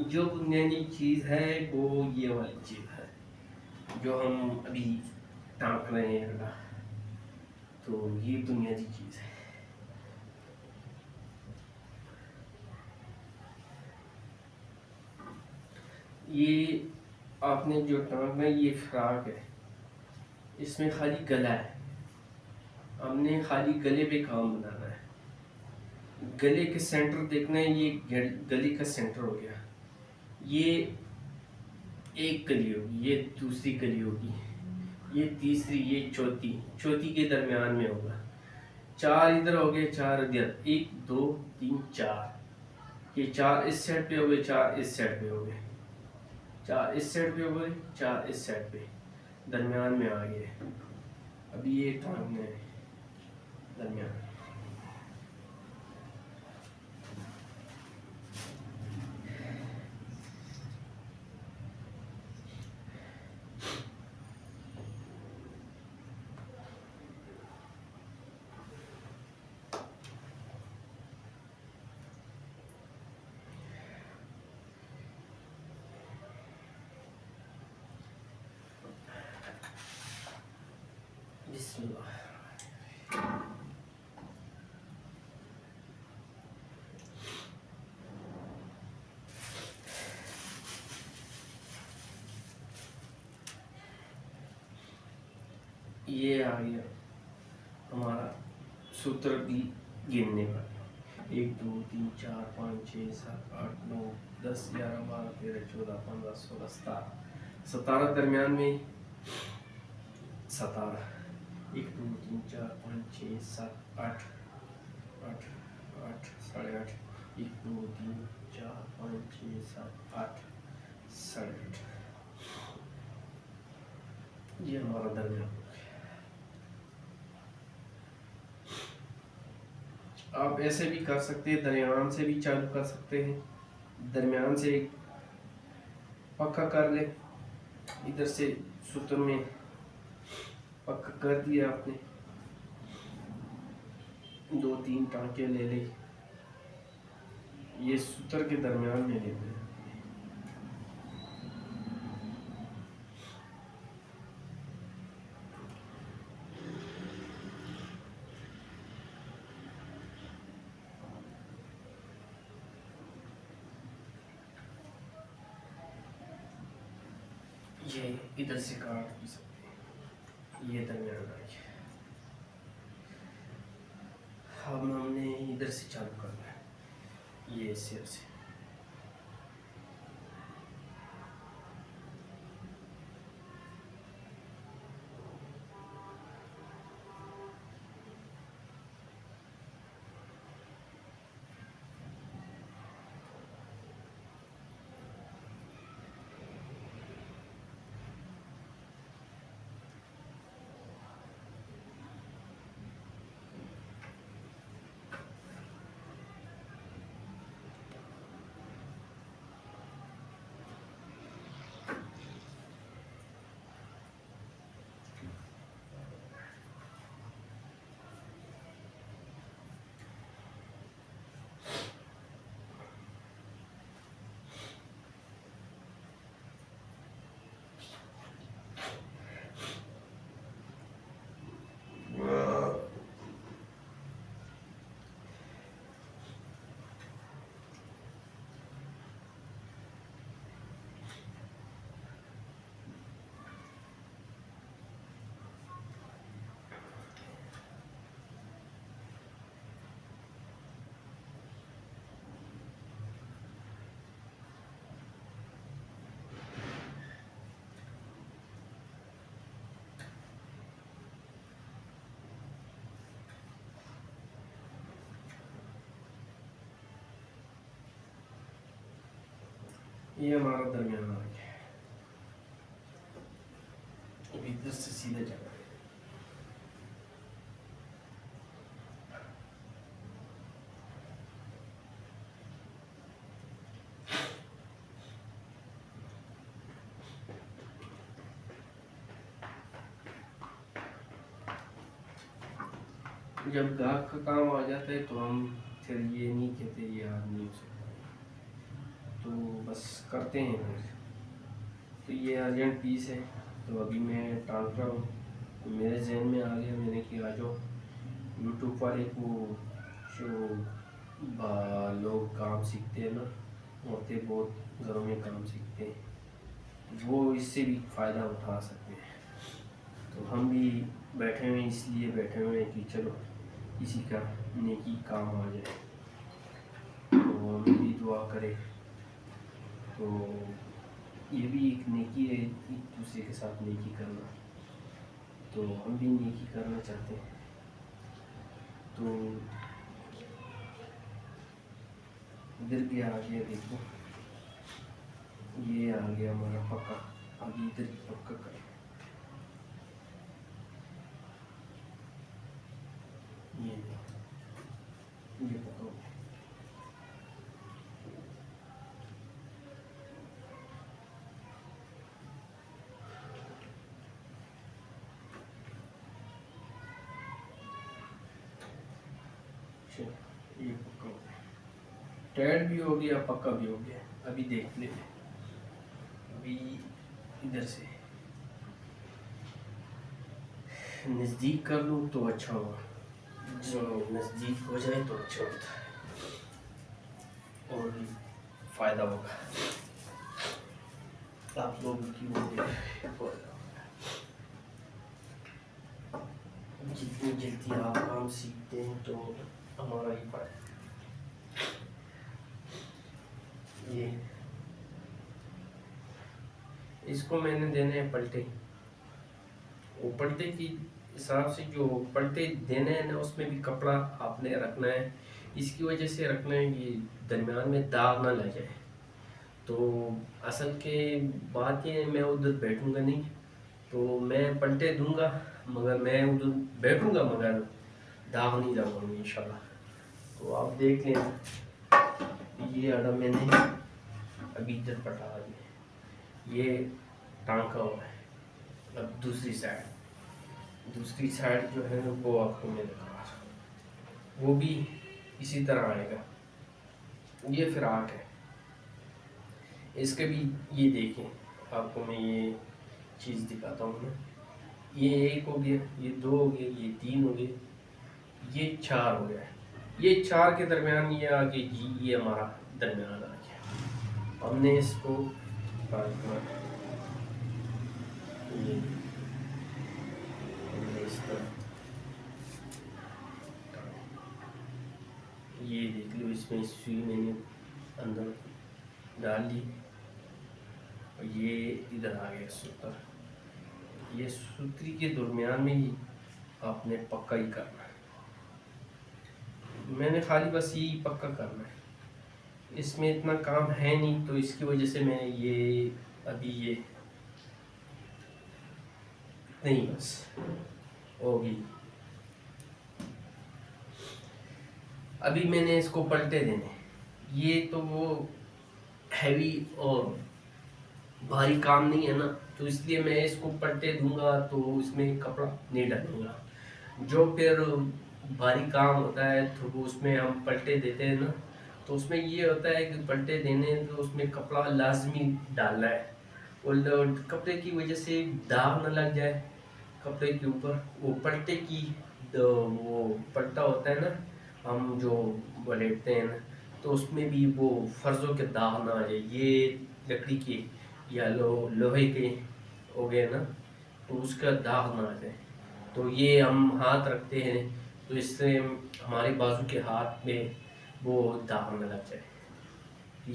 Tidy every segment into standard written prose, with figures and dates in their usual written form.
जो बुनियादी चीज़ है वो ये वाली चीज़ है जो हम अभी टाँक रहे हैं अंडा। तो ये बुनियादी चीज़ है। ये आपने जो टाँकना है ये फ्राक है, इसमें खाली गला है। हमने खाली गले पे काम बनाना है। गले के सेंटर देखना है, ये गले का सेंटर हो गया। ये एक कली होगी, ये दूसरी कली होगी, ये तीसरी, ये चौथी, चौथी के दरमियान में होगा। चार इधर हो गए, चार इधर, एक दो तीन चार। ये चार इस साइड पे हो गए, चार इस साइड पे हो गए, चार इस साइड पे हो गए, चार इस साइड पे, दरमियान में आ गए। अभी ये टांगने है दरमियान। बिस्मिल्लाह। ये आ गया हमारा सूत्र भी गिनने का। 1 2 3 4 5 6 7 8 9 10 11 12 13 14 15 16 17 17 दरमियान में 17। 1 2 3 4 5 6 7 8 8 8 साढ़े 8। 1 2 3 4 5 6 7 8 साढ़े 8। ये हमारा दरमियान। आप ऐसे भी कर सकते हैं, दरमियान से भी चालू कर सकते हैं। दरमियान से पक्का कर ले, इधर से सूत्र में पक्का कर दिया आपने, 2 3 टांके ले ले, ये सूत्र के दरमियान में ले लें। ये इधर से काट भी सकते हैं, ये दरमियान आ गया। हमने इधर से चालू करना है, ये सिर से। ये हमारा दरमियान आ गया। अब इधर से सीधे जाना है। जब गाहक का काम आ जाता है तो हम फिर ये नहीं कहते ये आज नहीं हो सकता, तो बस करते हैं फिर। तो ये अर्जेंट पीस है, तो अभी मैं टांग रहा हूँ। तो मेरे जहन में आ गया, मैंने कि आ जाओ यूट्यूब वाले को जो लोग काम सीखते हैं ना, औरतें बहुत घरों में काम सीखते हैं, वो इससे भी फ़ायदा उठा सकते हैं। तो हम भी बैठे हुए इसलिए बैठे हुए हैं कि चलो किसी का नेकी काम आ जाए, तो हमें भी दुआ करें। तो ये भी एक नेकी है, एक दूसरे के साथ नेकी करना। तो हम भी नेकी करना चाहते हैं। तो इधर भी आ गया, देखो ये आ गया हमारा पक्का। अभी इधर पक्का करें। ये पक्का हो गया। ये पक्का हो गया, टाइट भी हो गया, पक्का भी हो गया। अभी देख ले, अभी इधर से नज़दीक कर लूँ तो अच्छा होगा, जो नज़दीक हो जाए तो अच्छा होता है और भी फ़ायदा होगा आप लोगों की। वो जितनी जल्दी आप काम सीखते हैं तो हमारा ही फायदा। ये इसको मैंने देने हैं पलटे, वो पलटे की हिसाब से जो पलटे देने हैं ना, उसमें भी कपड़ा आपने रखना है। इसकी वजह से रखना है कि दरमियान में दाग ना लग जाए। तो असल के बात ये है, मैं उधर बैठूंगा नहीं, तो मैं पलटे दूंगा, मगर मैं उधर बैठूंगा मगर दाग नहीं लगाऊंगा इंशाल्लाह। तो आप देख लें, ये आड़ा मैंने अभी इधर पटा दिया, ये टांका हुआ है। अब दूसरी साइड जो है ना, वो आपको मैं दिखा रहा हूं, वो भी इसी तरह आएगा। ये फिराक है, इसके भी ये देखें, आपको मैं ये चीज़ दिखाता हूँ ना। ये एक हो गया, ये दो हो गए, ये तीन हो गए, ये चार हो गया। ये चार के दरमियान ये आगे जी, ये हमारा दरमियान आ गया। हमने इसको ये हमने इस तरह ये देख लो, इसमें सुई मैंने अंदर डाल ली और ये इधर आ गया सूत्र। ये सूत्री के दरमियान में ही आपने पक्का ही करना है। मैंने खाली बस यही पक्का करना है, इसमें इतना काम है नहीं, तो इसकी वजह से मैंने ये अभी ये नहीं बस होगी। अभी मैंने इसको पलटे देने, ये तो वो हैवी और भारी काम नहीं है ना, तो इसलिए मैं इसको पलटे दूंगा तो इसमें कपड़ा नहीं डालूंगा। जो फिर भारी काम होता है तो वो उसमें हम पलटे देते हैं ना, तो उसमें ये होता है कि पलटे देने तो उसमें कपड़ा लाजमी डालना है, और कपड़े की वजह से दाग न लग जाए कपड़े के ऊपर। वो पलटे की वो पलटा होता है ना, हम जो लेटते हैं ना, तो उसमें भी वो फर्जों के दाग ना आ जाए। ये लकड़ी के या लोहे के हो गए ना, तो उसका दाग ना आ जाए। तो ये हम हाथ रखते हैं तो इससे हमारे बाजू के हाथ में वो दाग न लग जाए।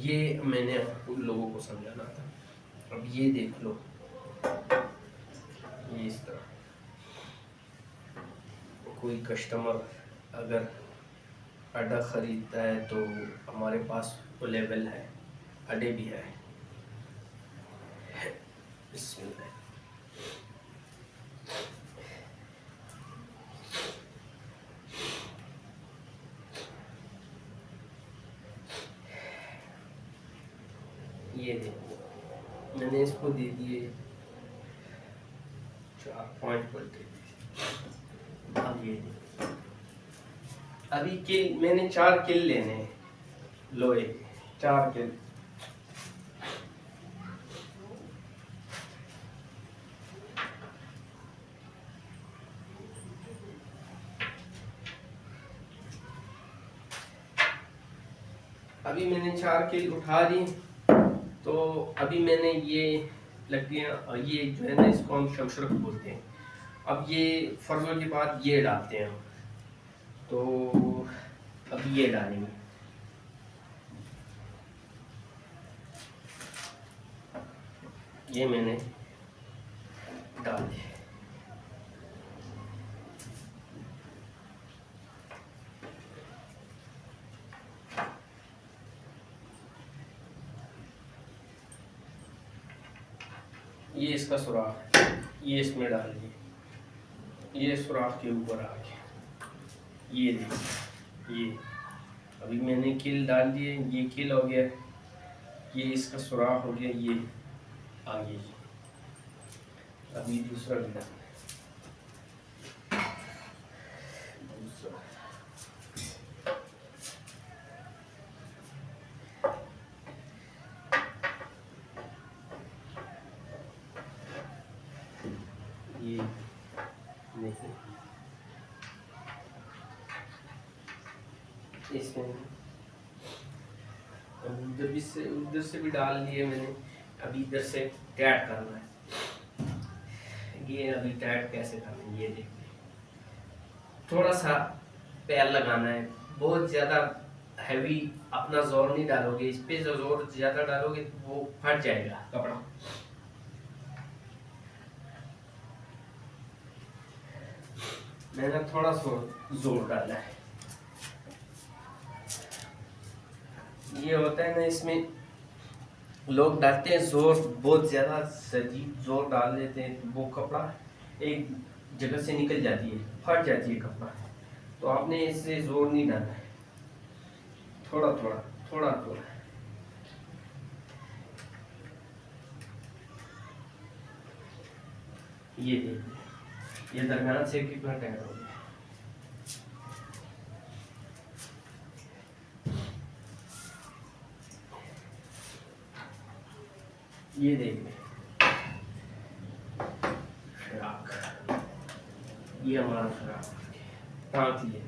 ये मैंने आपको लोगों को समझाना था। अब ये देख लो, ये इस तरह कोई कस्टमर अगर अड्डा ख़रीदता है तो हमारे पास अवेलेबल है, अड्डे भी है। बिस्मिल्लाह। ये देखो, मैंने इसको दे दिए 4 पॉइंट पलटे। अब ये देखो, अभी किल मैंने 4 किल लेने हैं लोहे के, 4 किल। अभी मैंने 4 कील उठा दी। तो अभी मैंने ये लग गया, ये जो है ना इसको हम शमशरक बोलते हैं। अब ये फर्जों के बाद ये डालते हैं हम। तो अभी ये डालेंगे, ये मैंने डाल दिया। ये इसका सुराख, ये इसमें डाल दिए, ये सुराख के ऊपर आ गया, ये देखिए। ये अभी मैंने कील डाल दिए, ये कील हो गया, ये इसका सुराख हो गया, ये आगे। अभी दूसरा भी डालना है, दूसरा। ये देखिए, इसमें उधर से भी डाल लिए मैंने। अभी इधर से टैट करना है। ये अभी टैट कैसे करना है ये देखिए। थोड़ा सा पैर लगाना है, बहुत ज़्यादा हैवी अपना जोर नहीं डालोगे इस पे। जो जोर ज़्यादा डालोगे तो वो फट जाएगा कपड़ा। मैंने थोड़ा सा जोर डाला है। ये होता है ना, इसमें लोग डालते हैं जोर, बहुत ज़्यादा शदीद जोर डाल देते हैं, वो कपड़ा एक जगह से निकल जाती है, फट जाती है कपड़ा। तो आपने इससे जोर नहीं डालना है, थोड़ा थोड़ा थोड़ा थोड़ा। ये देखिए, ये दरमियान से कितना टाइट हो गया। ये देखिए फ्राक, ये हमारा फ्राक टाँक लिए।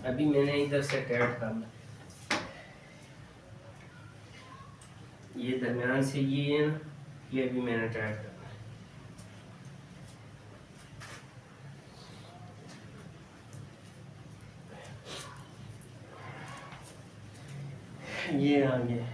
अभी मैंने इधर से टाइट करना, ये दरमियान से ये है ना, ये अभी मैंने टाइट करना। ये आ गया।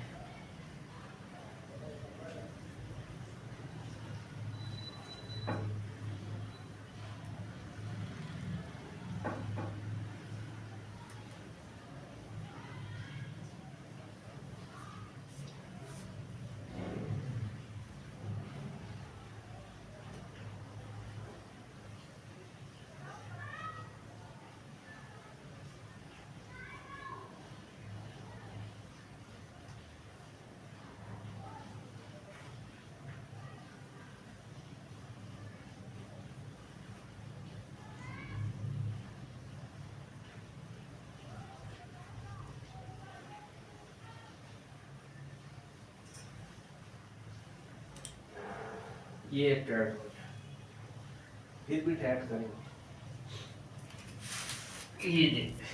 ये टाइट हो गया, फिर भी टाइट करेंगे। ये देखिए,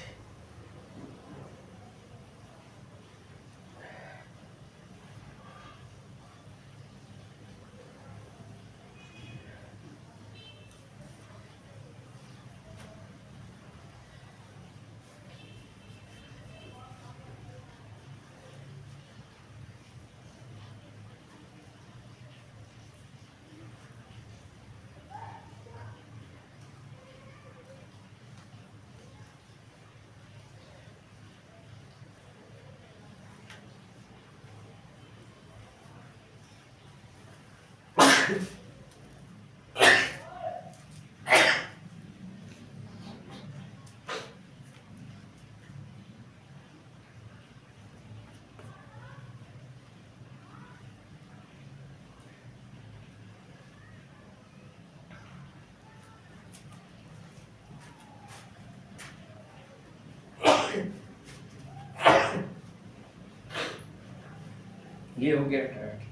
ये हो गया टाइट।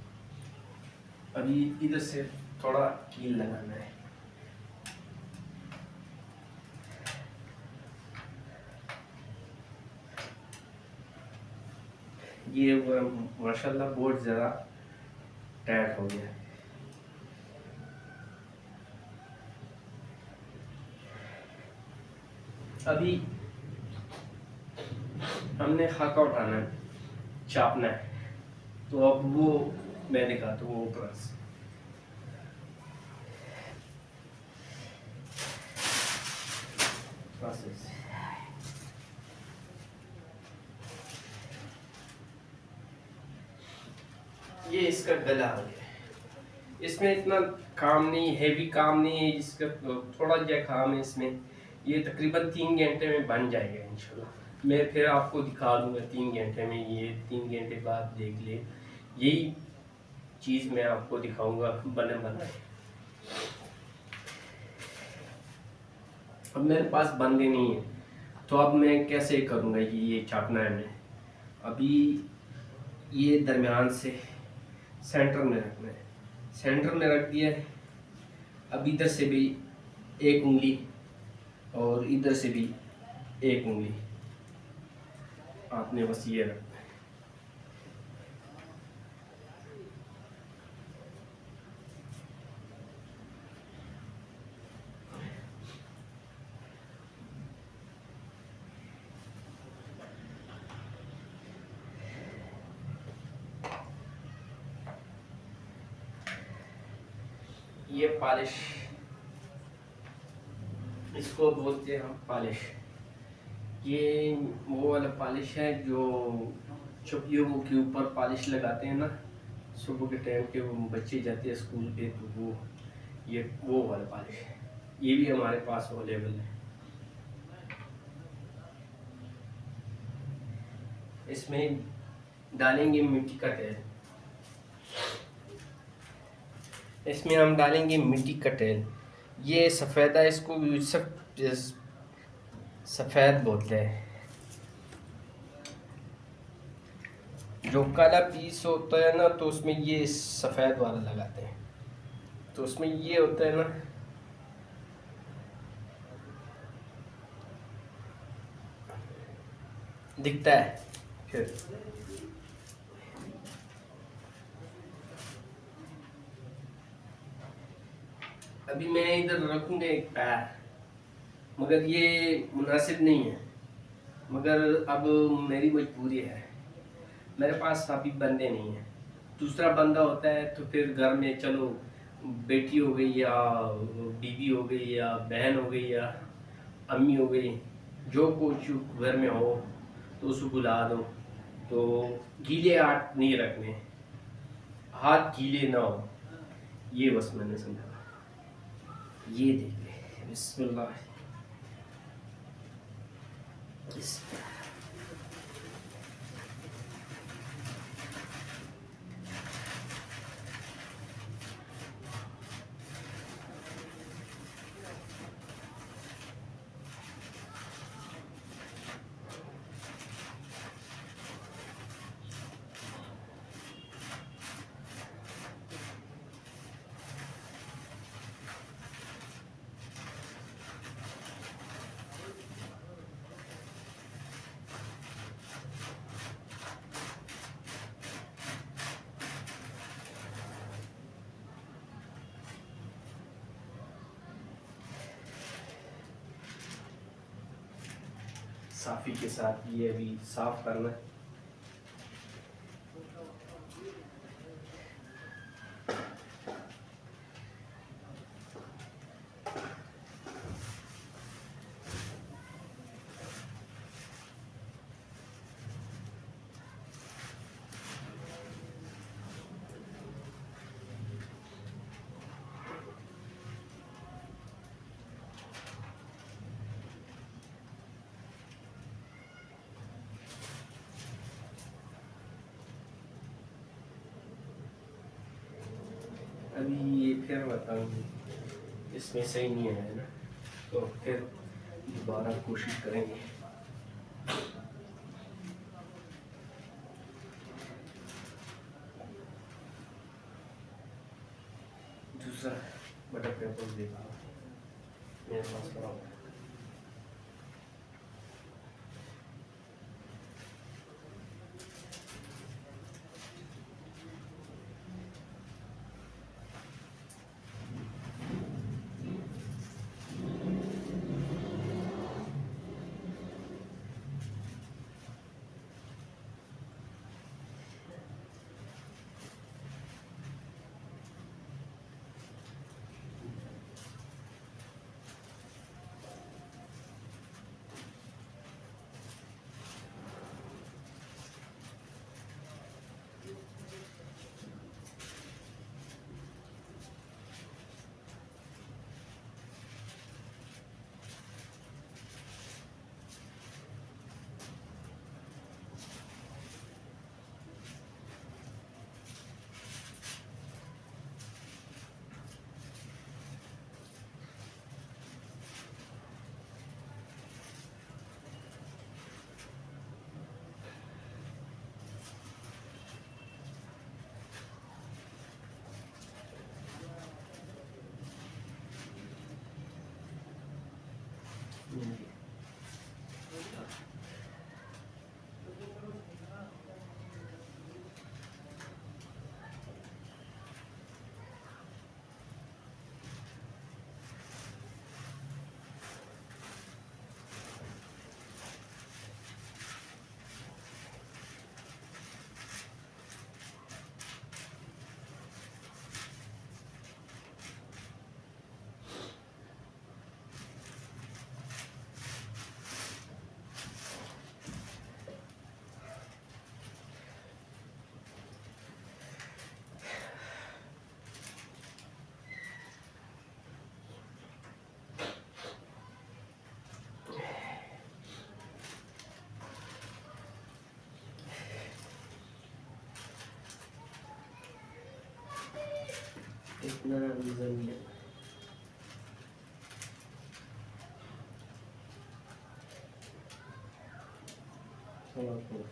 अभी इधर से थोड़ा कील लगाना है। ये माशाल्लाह बहुत ज़्यादा टाइट हो गया। अभी हमने खाका उठाना है, चापना है, तो अब वो मैं दिखाता हूँ वो प्रोसेस। ये इसका गला हो गया। इसमें इतना काम नहीं, हैवी काम नहीं है, इसका थोड़ा जा काम है इसमें। ये तकरीबन 3 घंटे में बन जाएगा इंशाल्लाह। मैं फिर आपको दिखा दूंगा 3 घंटे में, ये 3 घंटे बाद देख ले। यही चीज़ मैं आपको दिखाऊंगा बने बनाए। अब मेरे पास बंदे नहीं है, तो अब मैं कैसे करूँगा ये छापना है। मैं अभी ये दरमियान से सेंटर में रखना है, सेंटर में रख दिया है। अब इधर से भी एक उंगली और इधर से भी एक उंगली आपने बस ये रखना है। ये पॉलिश, इसको बोलते हैं हम पॉलिश। ये वो वाला पॉलिश है जो चुपियों के ऊपर पॉलिश लगाते हैं ना, सुबह के टाइम के वो बच्चे जाते हैं स्कूल पे, तो वो ये वो वाला पॉलिश है। ये भी हमारे पास अवेलेबल है। इसमें डालेंगे मिट्टी का तेल, इसमें हम डालेंगे मिट्टी का तेल। ये सफ़ेदा, इसको सब सफ़ेद बोलते हैं। जो काला पीस होता है ना, तो उसमें ये सफ़ेद वाला लगाते हैं, तो उसमें ये होता है ना, दिखता है। फिर अभी मैं इधर रखूँगा एक पैर, मगर ये मुनासिब नहीं है, मगर अब मेरी मजबूरी है, मेरे पास अभी बंदे नहीं हैं। दूसरा बंदा होता है तो फिर घर में चलो, बेटी हो गई या बीवी हो गई या बहन हो गई या अम्मी हो गई, जो कुछ घर में हो तो उसको बुला दो। तो गीले हाथ नहीं रखने, हाथ गीले ना हो, ये बस मैंने समझा। ये देखिए, बिस्मिल्लाह। साफ़ी के साथ ये अभी साफ करना है। अभी ये फिर बताऊँ, इसमें सही नहीं है ना, तो फिर दोबारा कोशिश करेंगे। दूसरा बटर पेपर देखा मेरे पास पड़ा हुआ है। इतना वजन नहीं है। थोड़ा थोड़ा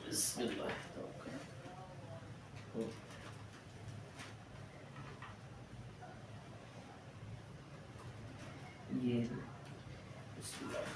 बिस्मिल्लाह। ये बिस्मिल्लाह।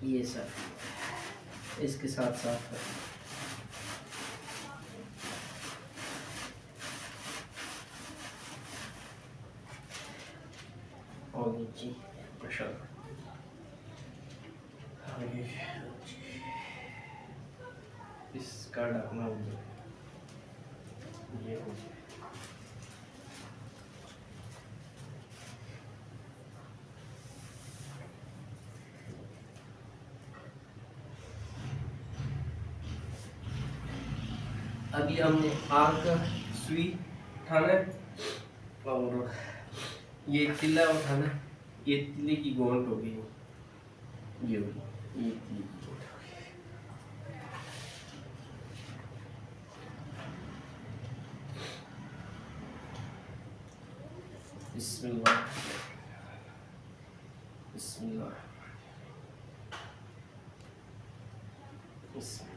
ये सब इसके साथ साथ है। और जी माशाल्लाह। इसका ढकना हो गया, ये हो गया। अभी हमने आग का सुई उठाना है और ये तिल्ला उठाना। ये तिल्ले की गोंद हो गई, ये होगी, ये तिल्ले की गोंद हो गई। बिस्मिल्लाह बिस्मिल्लाह बिस्मिल्लाह।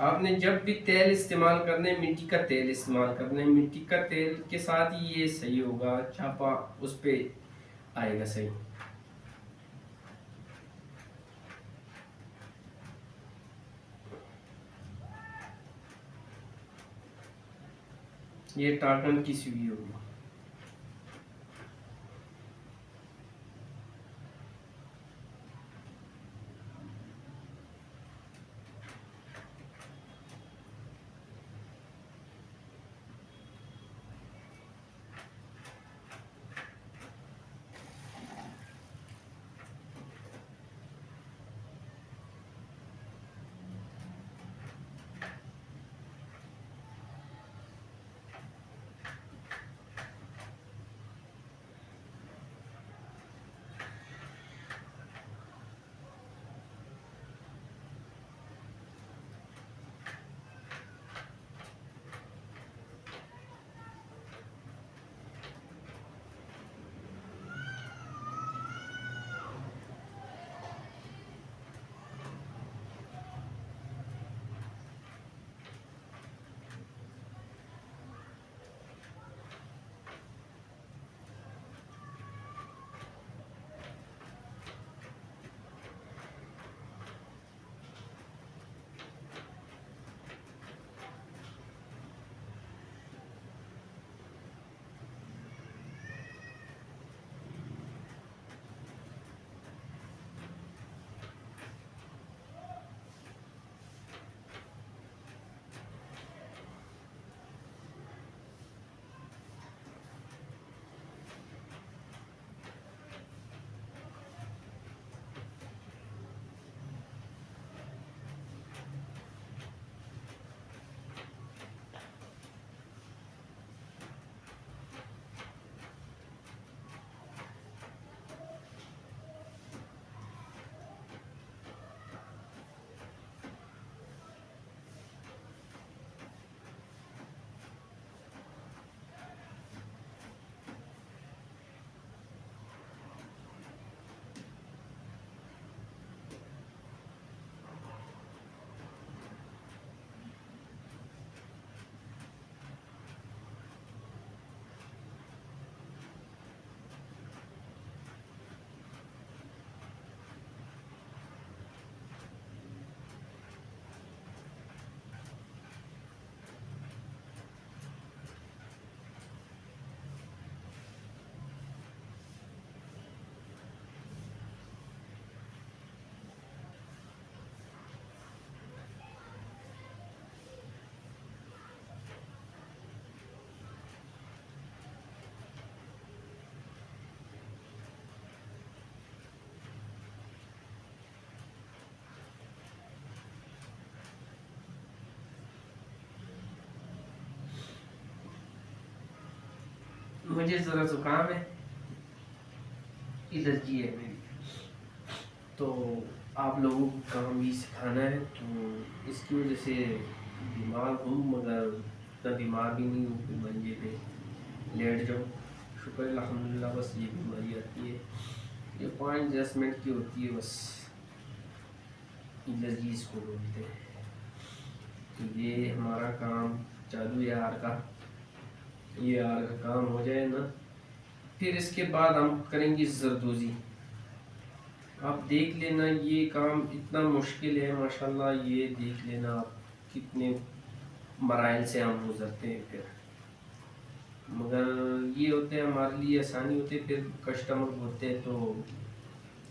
आपने जब भी तेल इस्तेमाल करने, मिट्टी का तेल इस्तेमाल करने, मिट्टी का तेल के साथ ही ये सही होगा, छापा उस पे आएगा सही। ये टाटन की सुई होगी। मुझे ज़रा ज़ुकाम है, एलर्जी है मेरी, तो आप लोगों को काम भी सिखाना है, तो इसकी वजह से बीमार हूँ, मगर इतना बीमार भी नहीं हूँ कि मंजे पे लेट जाऊँ। शुक्र अल्हम्दुलिल्लाह, बस ये बीमारी आती है, ये 5-10 मिनट की होती है बस, एलर्जी इसको बोलते हैं। तो ये हमारा काम चालू है यार का, ये यार का काम हो जाए ना, फिर इसके बाद हम करेंगे जरदोज़ी। आप देख लेना, ये काम इतना मुश्किल है माशाल्लाह, ये देख लेना आप कितने मराइल से हम गुजरते हैं फिर, मगर ये होते हैं हमारे लिए आसानी होती है। फिर कस्टमर होते हैं तो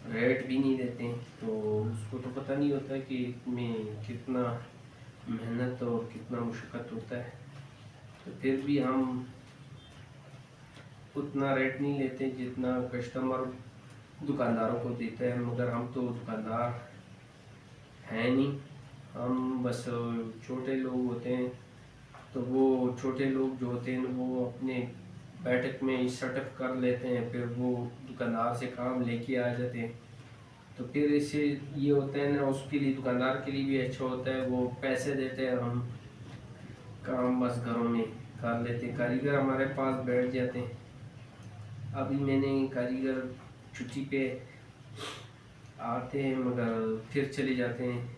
रेट भी नहीं देते हैं, तो उसको तो पता नहीं होता कि इसमें कितना मेहनत और कितना मुशक्क़त होता है, तो फिर भी हम उतना रेट नहीं लेते जितना कस्टमर दुकानदारों को देते हैं। मगर हम तो दुकानदार हैं नहीं, हम बस छोटे लोग होते हैं, तो वो छोटे लोग जो होते हैं वो अपने बैठक में सेटअप कर लेते हैं, फिर वो दुकानदार से काम लेके आ जाते हैं। तो फिर इससे ये होता है ना, उसके लिए दुकानदार के लिए भी अच्छा होता है, वो पैसे देते हैं, हम काम बस घरों में कर लेते हैं, कारीगर हमारे पास बैठ जाते हैं। अभी मैंने कारीगर छुट्टी पे आते हैं मगर फिर चले जाते हैं,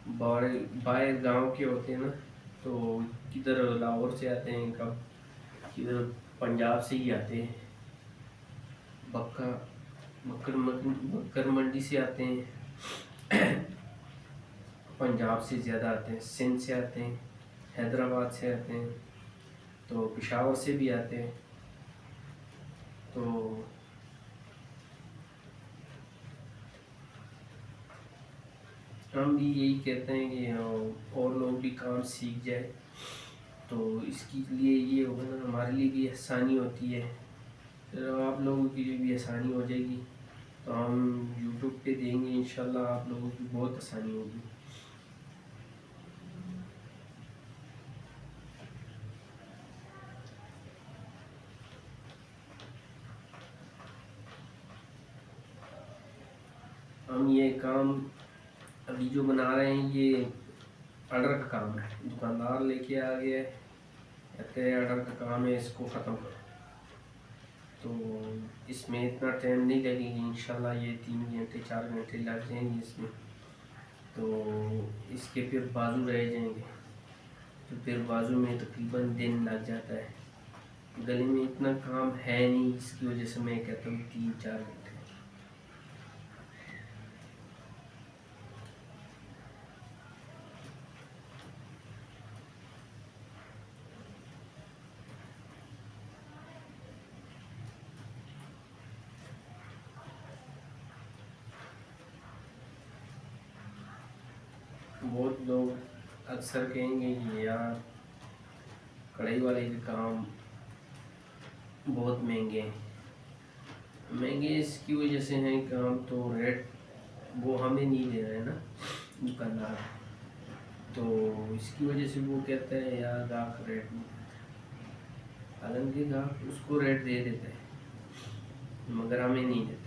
बाहर गांव के होते हैं ना, तो किधर लाहौर से आते हैं, कब किधर पंजाब से ही आते हैं, बक्का बक्कर मंडी से आते हैं, पंजाब से ज़्यादा आते हैं, सिंध से आते हैं, हैदराबाद से आते हैं, तो पेशावर से भी आते हैं। तो हम भी यही कहते हैं कि और लोग भी काम सीख जाए, तो इसके लिए ये होगा ना, हमारे लिए भी आसानी होती है, तो आप लोगों की भी आसानी हो जाएगी। तो हम यूट्यूब पे देंगे, इंशाल्लाह आप लोगों की बहुत आसानी होगी। हम ये काम अभी जो बना रहे हैं, ये ऑर्डर का काम है, दुकानदार लेके आ गया है, कहते हैं ऑर्डर का काम है, इसको ख़त्म करो, तो इसमें इतना टाइम नहीं लगेगा, इंशाल्लाह ये 3 घंटे 4 घंटे लग जाएंगे इसमें। तो इसके फिर बाजू रह जाएंगे, तो फिर बाजू में तकरीबन दिन लग जाता है। गले में इतना काम है नहीं, इसकी वजह से मैं कहता हूँ 3-4 घंटे। बहुत लोग अक्सर कहेंगे कि यार कढ़ाई वाले के काम बहुत महंगे हैं। महंगे इसकी वजह से हैं कि हम तो रेट वो हमें नहीं दे रहे हैं ना दुकानदार, तो इसकी वजह से वो कहता है यार गाहक रेट नहीं देता, हालांकि गाहक उसको रेट दे देता है मगर हमें नहीं देता।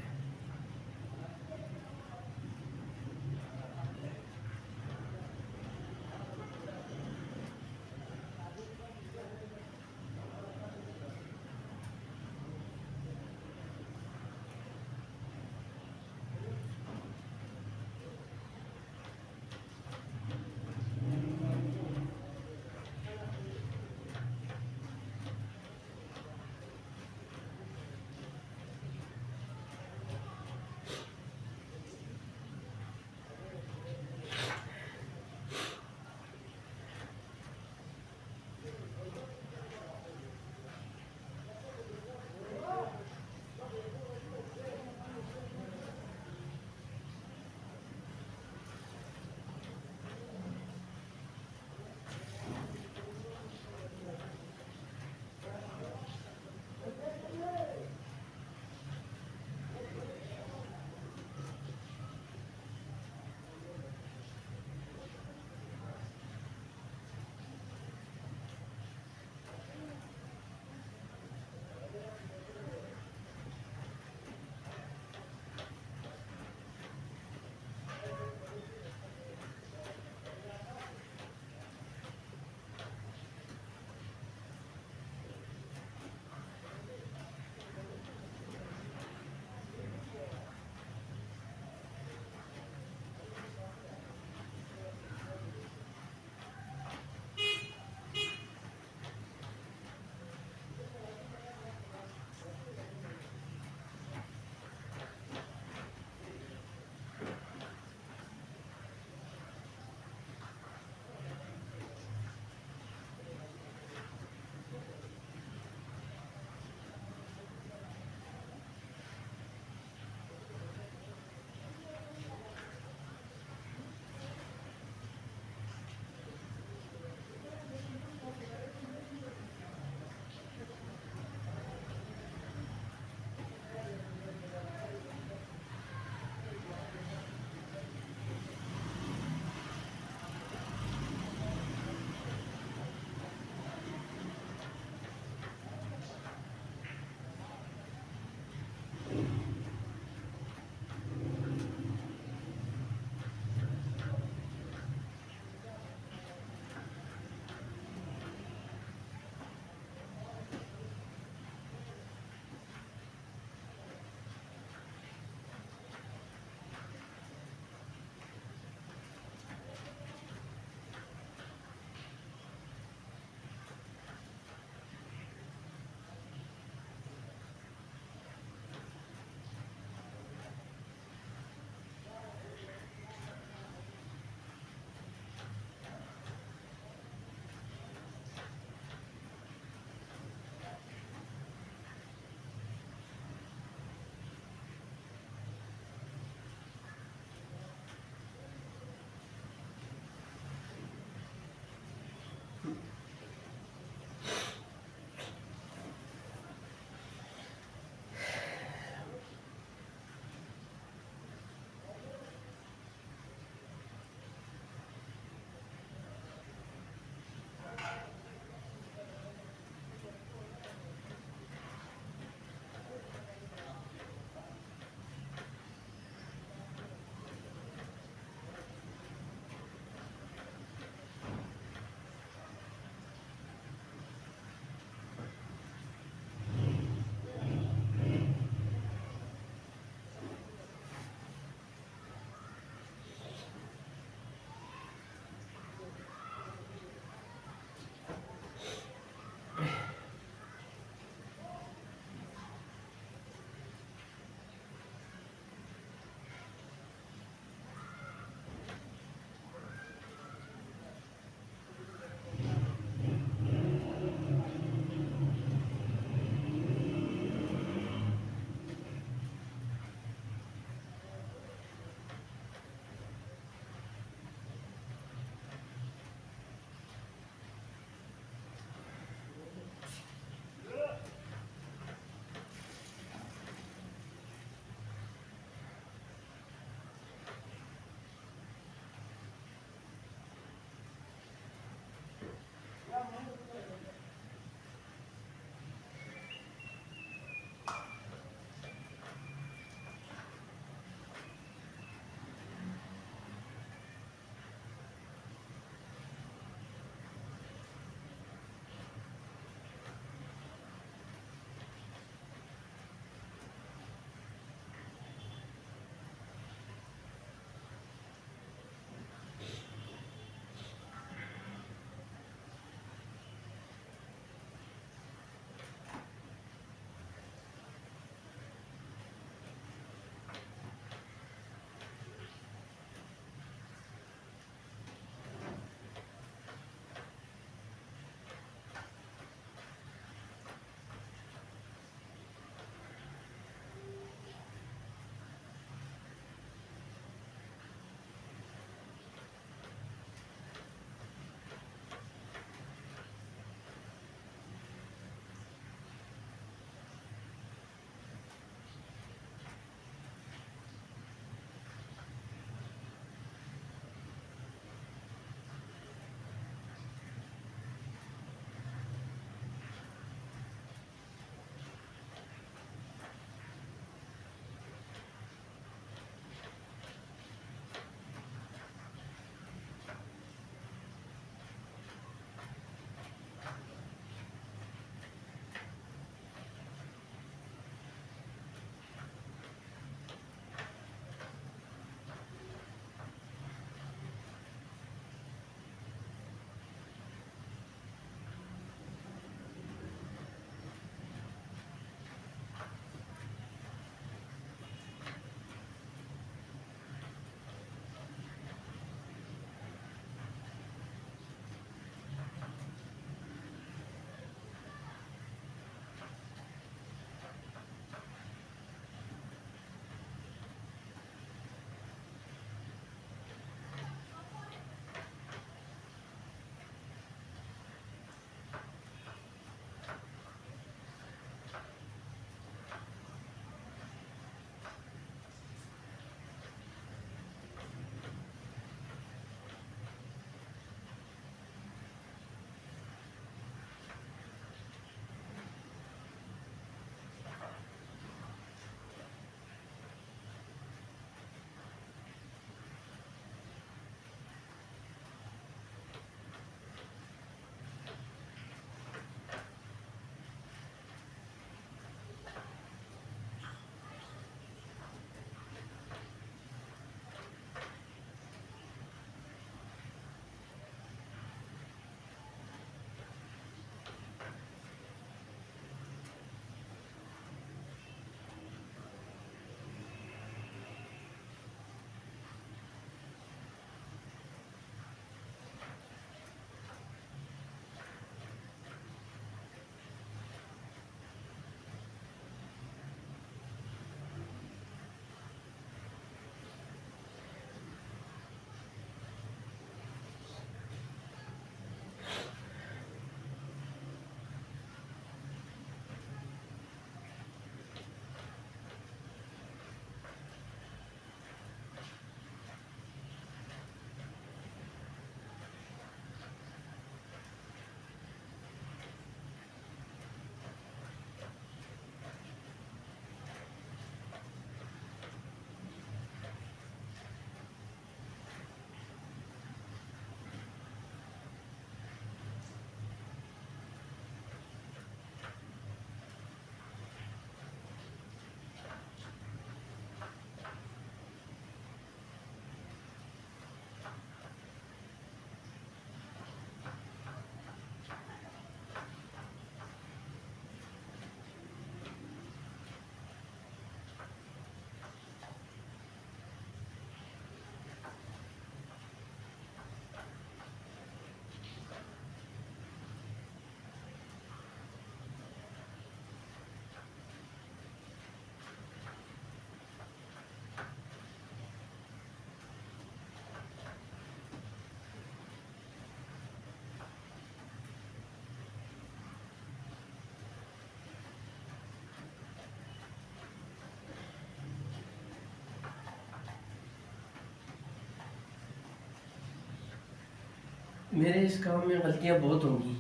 मेरे इस काम में गलतियाँ बहुत होंगी।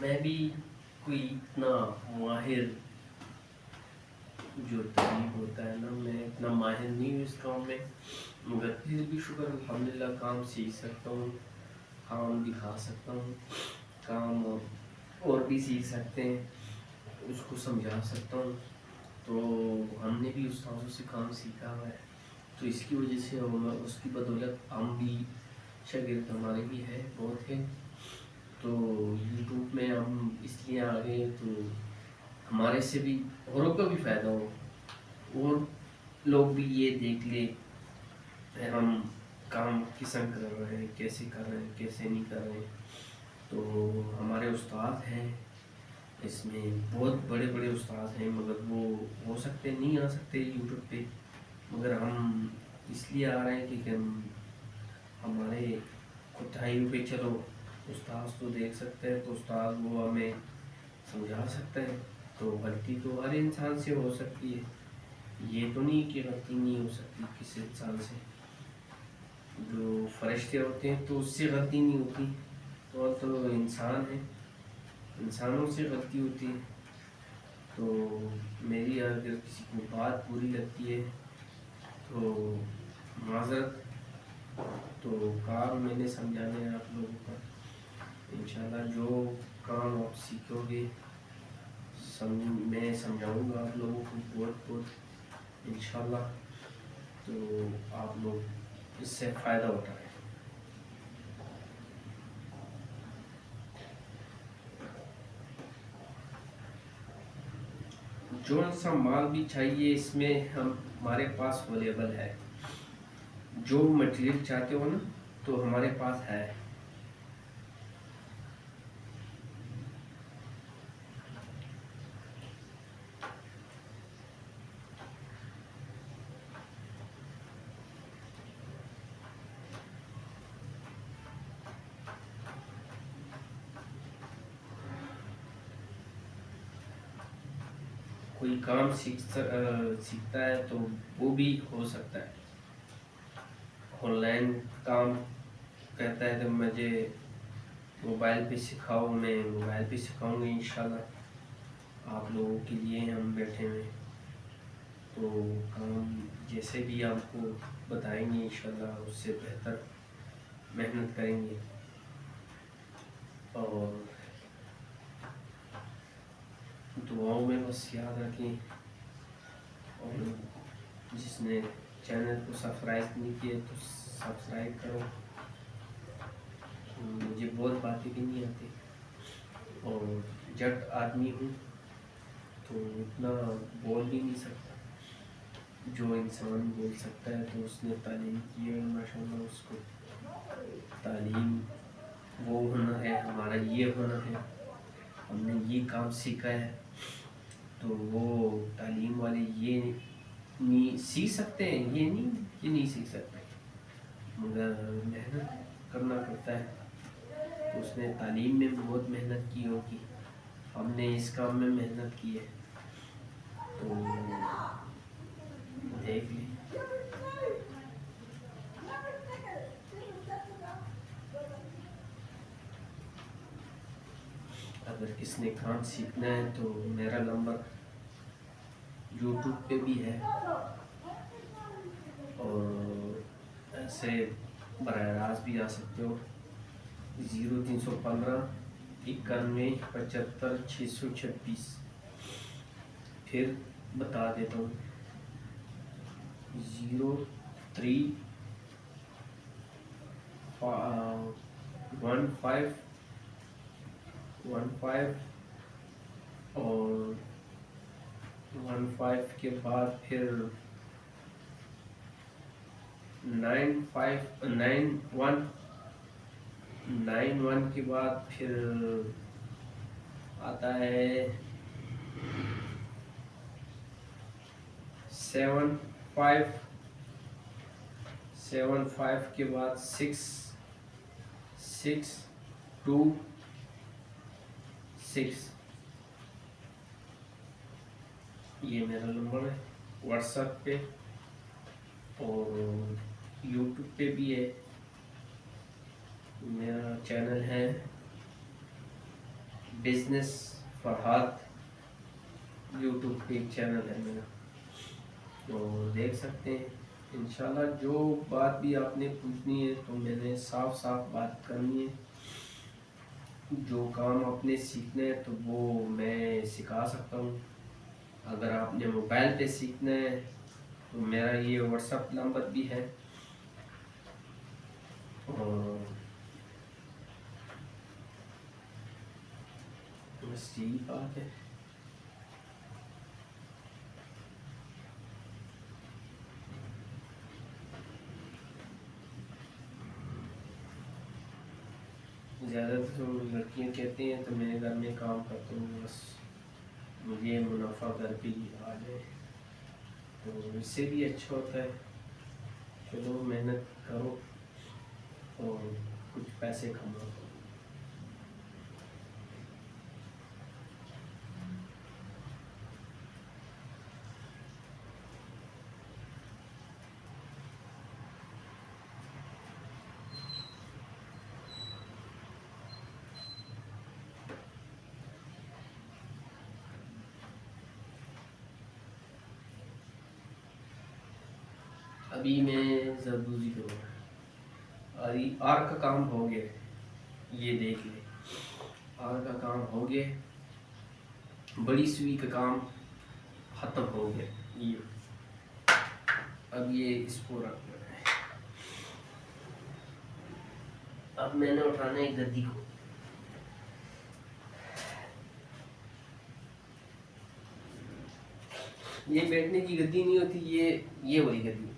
मैं भी कोई इतना माहिर जो तबीब होता है ना, मैं इतना माहिर नहीं हूँ इस काम में, मगर फिर भी शुक्र अल्हम्दुलिल्लाह काम सीख सकता हूँ, काम दिखा सकता हूँ, काम और भी सीख सकते हैं, उसको समझा सकता हूँ। तो हमने भी उस्तादों से काम सीखा हुआ है, तो इसकी वजह से हम उसकी बदौलत हम भी शागिर्द हमारे भी है बहुत है। तो यूट्यूब में हम इसलिए आ गए तो हमारे से भी औरों का भी फ़ायदा हो और लोग भी ये देख ले हम काम किस कर रहे हैं, कैसे कर रहे हैं, कैसे नहीं कर रहे हैं। तो हमारे उस्ताद हैं इसमें, बहुत बड़े बड़े उस्ताद हैं, मगर वो हो सकते नहीं आ सकते यूट्यूब पे, मगर हम इसलिए आ रहे हैं कि हम हमारे कोताहियों पे चलो उस्ताद तो देख सकते हैं, तो उस्ताद वो हमें समझा सकते हैं। तो गलती तो हर इंसान से हो सकती है, ये तो नहीं कि गलती नहीं हो सकती किसी इंसान से। जो फरिश्ते होते हैं तो उससे गलती नहीं होती, तो इंसान है, इंसानों से गलती होती है। तो मेरी अगर किसी को बात बुरी लगती है तो माज़रत, तो काम मैंने समझाना है आप लोगों का। इंशाल्लाह जो काम आप सीखोगे मैं समझाऊंगा आप लोगों को बहुत बहुत इंशाल्लाह, तो आप लोग इससे फ़ायदा उठाएं। जो सा माल भी चाहिए इसमें हम हमारे पास अवेलेबल है, जो मटेरियल चाहते हो ना तो हमारे पास है। कोई काम सीखता है तो वो भी हो सकता है। ऑनलाइन काम कहता है तो मुझे मोबाइल पे सिखाओ, मैं मोबाइल पे सिखाऊंगा इंशाल्लाह। आप लोगों के लिए हम बैठे हुए हैं, तो काम जैसे भी आपको बताएंगे इंशाल्लाह उससे बेहतर मेहनत करेंगे। और दुआओं में बस याद रखें, और जिसने चैनल को सब्सक्राइब नहीं किया तो सब्सक्राइब करो। मुझे बहुत बातें भी नहीं आती और जट आदमी हूँ, तो इतना बोल भी नहीं सकता। जो इंसान बोल सकता है तो उसने तालीम की है माशाल्लाह, उसको तालीम वो हुनर है, हमारा ये हुनर है, हमने ये काम सीखा है। तो वो तालीम वाले ये नहीं सीख सकते हैं, ये नहीं ये नहीं सीख सकते, मगर मेहनत करना पड़ता है। तो उसने तालीम में बहुत मेहनत की होगी, हमने इस काम में मेहनत की है, तो देख लें। अगर किसने काम सीखना है तो मेरा नंबर यूट्यूब पे भी है, और ऐसे बराह रास्त भी आ सकते हो। 0315 91 75 626। फिर बता देता हूँ, 0315 और 15 के बाद फिर 91 के बाद फिर आता है 75 के बाद 626। ये मेरा नंबर है व्हाट्सएप पे, और यूट्यूब पे भी है मेरा चैनल है बिजनेस फरहाद, यूट्यूब पे एक चैनल है मेरा, तो देख सकते हैं। इंशाल्लाह जो बात भी आपने पूछनी है तो मैंने साफ साफ बात करनी है। जो काम आपने सीखना है तो वो मैं सिखा सकता हूँ। अगर आपने मोबाइल पे सीखना है तो मेरा ये व्हाट्सअप नंबर भी है, और बस यही बात है। ज़्यादातर तो लड़कियाँ कहती हैं तो मैं घर में काम करता हूँ, बस मुझे मुनाफा घर पे ही आ जाए, तो इससे भी अच्छा होता है। चलो मेहनत करो और कुछ पैसे कमाओ। अभी मैं जरदोजी करूँगा। और ये आर का काम हो गया, ये देख ले, आर का काम हो गया, बड़ी सुई का काम ख़त्म हो गया। ये अब ये इसको रखना है। अब मैंने उठाना है गद्दी को। ये बैठने की गद्दी नहीं होती, ये वाली गद्दी होती है।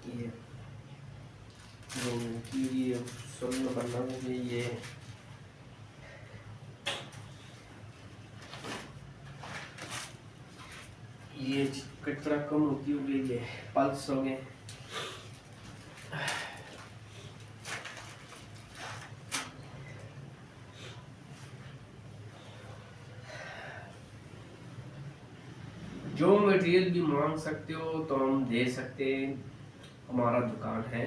ये ये सुन्न बनना मुझे ये कटरा कम होती होगी, ये पल्स हो गए। जो मटेरियल भी मांग सकते हो तो हम दे सकते हैं। हमारा दुकान है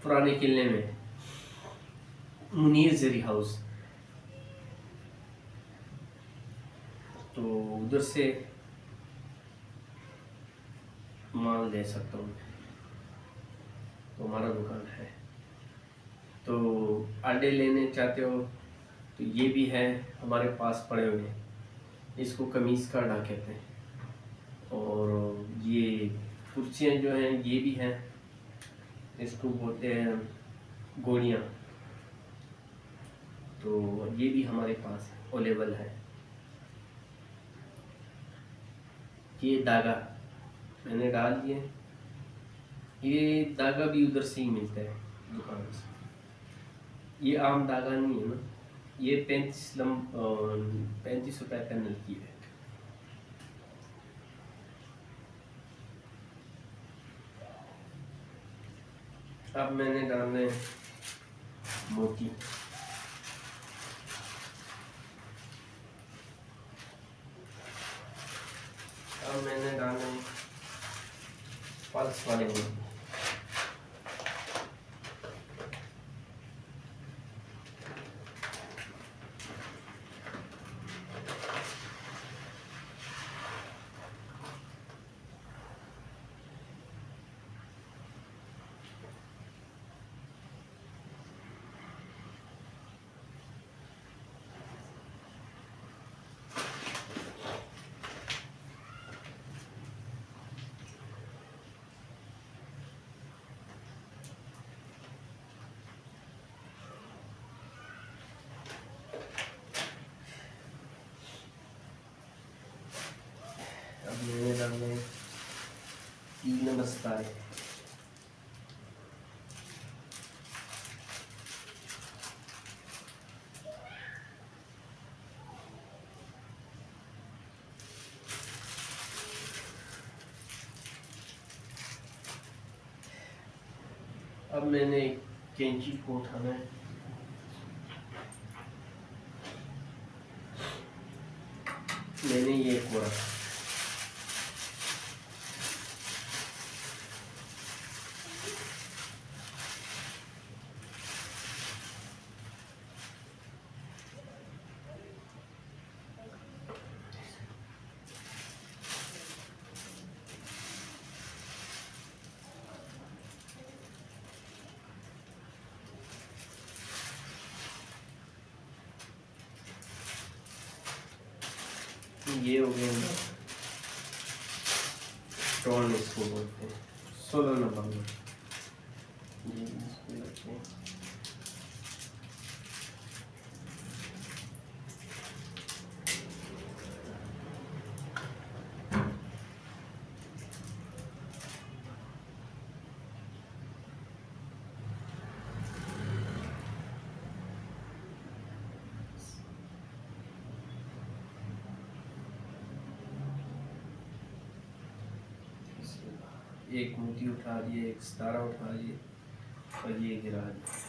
पुराने किले में, मुनीर जरी हाउस, तो उधर से माल दे सकता हूँ। तो हमारा दुकान है, तो आडे लेने चाहते हो तो ये भी है हमारे पास पड़े हुए, इसको कमीज़ का अड्डा कहते हैं। और ये कुर्सियाँ जो हैं ये भी हैं, इसको बोलते हैं गोलियाँ, तो ये भी हमारे पास अवेलेबल है। ये धागा मैंने डाल दिए, ये धागा भी उधर से ही मिलता है दुकान से, ये आम धागा नहीं है ना, ये 35 रुपए का मिलती है। अब मैंने डालने मोती, अब मैंने डालने पल्स वाले मोती। अब मैंने कैंची को उठाना है, मैंने ये कोड़ा ये हो गया ना, स्टोन इसको बोलते हैं, 16 नंबर में ये इसको रखते हैं। एक मोती उठा लिए, एक सितारा उठा लिए और ये गिरा दिया।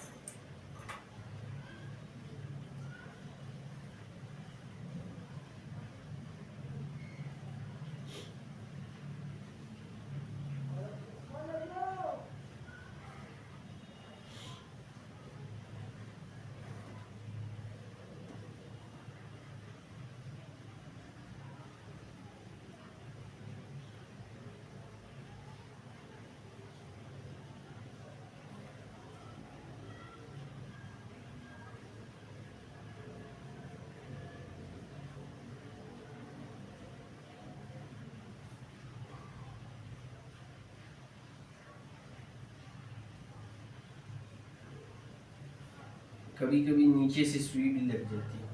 कभी कभी नीचे से सुई भी लग जाती है,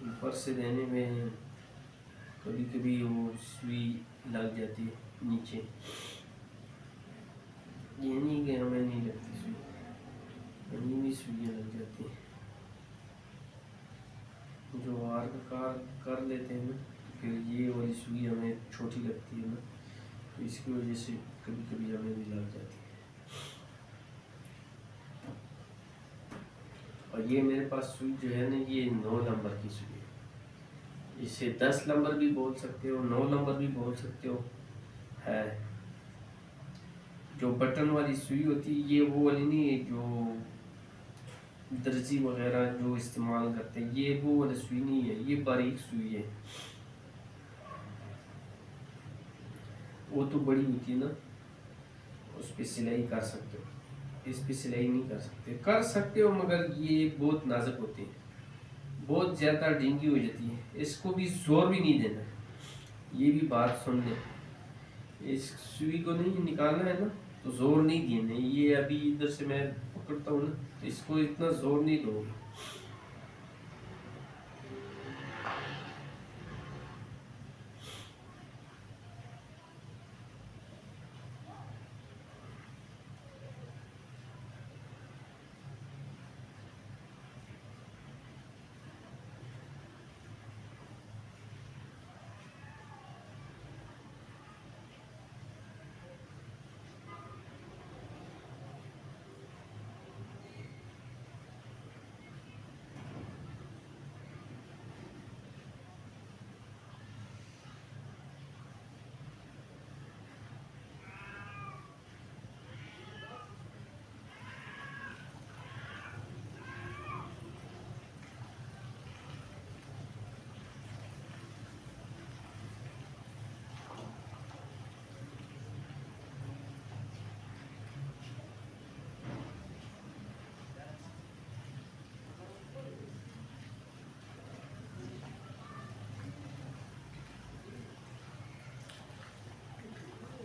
ऊपर से देने में कभी कभी वो सुई लग जाती है नीचे। ये नहीं कि हमें नहीं लगती सुई, हमें भी सुइयाँ लग जाती हैं। जो वार का कार कर लेते हैं ना, तो फिर ये वाली सुई हमें छोटी लगती है ना, तो इसकी वजह से कभी कभी हमें भी लग जाती है। और ये मेरे पास सुई जो है ना, ये 9 नंबर की सुई है। इसे 10 नंबर भी बोल सकते हो, 9 नंबर भी बोल सकते हो। है जो बटन वाली सुई होती है, ये वो वाली नहीं है जो दर्जी वगैरह जो इस्तेमाल करते हैं, ये वो वाली सुई नहीं है, ये बारीक सुई है। वो तो बड़ी होती है ना, उस पर सिलाई कर सकते हो, इस पे सिलाई नहीं कर सकते हो, मगर ये बहुत नाजुक होती है, बहुत ज़्यादा ढींगी हो जाती है। इसको भी जोर भी नहीं देना, ये भी बात सुन लें। इस सुई को नहीं निकालना है ना, तो जोर नहीं देना। ये अभी इधर से मैं पकड़ता हूँ ना, तो इसको इतना जोर नहीं दोगे।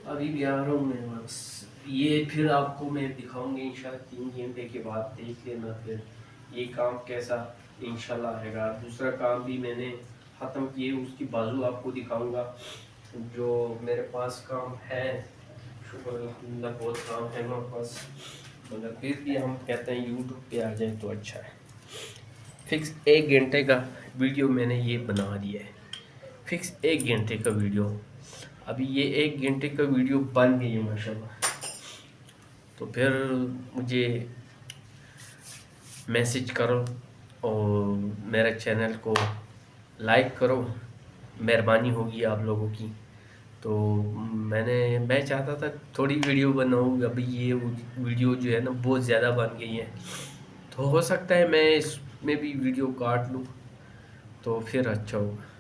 अभी भी आ रहा हूँ मैं बस। ये फिर आपको मैं दिखाऊंगी इंशाल्लाह 3 घंटे के बाद, देख लेना फिर ये काम कैसा इंशाल्लाह रहेगा। दूसरा काम भी मैंने ख़त्म किए, उसकी बाजू आपको दिखाऊंगा। जो मेरे पास काम है, शुक्र अल्हम्दुलिल्लाह बहुत काम है मेरे पास, मगर फिर भी हम कहते हैं यूट्यूब पे आ जाए तो अच्छा है। फिक्स 1 घंटे का वीडियो मैंने ये बना दिया है, फिक्स 1 घंटे का वीडियो। अभी ये 1 घंटे का वीडियो बन गई है माशाल्लाह। तो फिर मुझे मैसेज करो और मेरे चैनल को लाइक करो, मेहरबानी होगी आप लोगों की। तो मैं चाहता था थोड़ी वीडियो बनाऊँ, अभी ये वीडियो जो है ना बहुत ज़्यादा बन गई है, तो हो सकता है मैं इसमें भी वीडियो काट लूँ तो फिर अच्छा होगा।